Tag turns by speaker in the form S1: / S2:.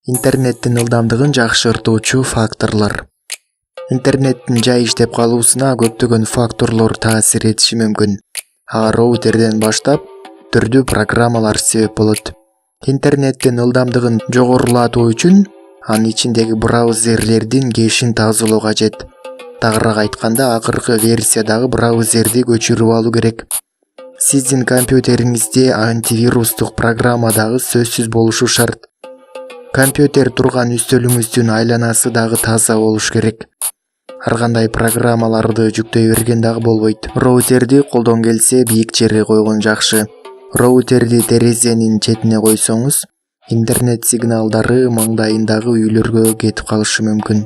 S1: Интернеттин ылдамдыгын жакшыртуучу факторлор. Интернеттин жай иштеп калуусуна көптөгөн факторлор таасир этиши мүмкүн. Ага роутерден баштап түрдүү программалар себеп болот. Интернеттин ылдамдыгын жогорулатуу үчүн анын ичиндеги браузерлердин кэшин тазалоо кажет. Тагыраак айтканда, акыркы версиядагы браузерди көчүрүп алуу керек. Сиздин компьютериңизде антивирустук программа дагы сөзсүз болушу шарт. Компьютер турган үстөлүңүздүн айланасы дагы таза болуш керек. Ар кандай программаларды жүктөй берген дагы болбойт. Роутерди колдон келсе бийик жерге койгон жакшы. Роутерди терезенин четине койсоңуз, интернет сигналдары маңдайындагы үйлөргө кетип калышы мүмкүн.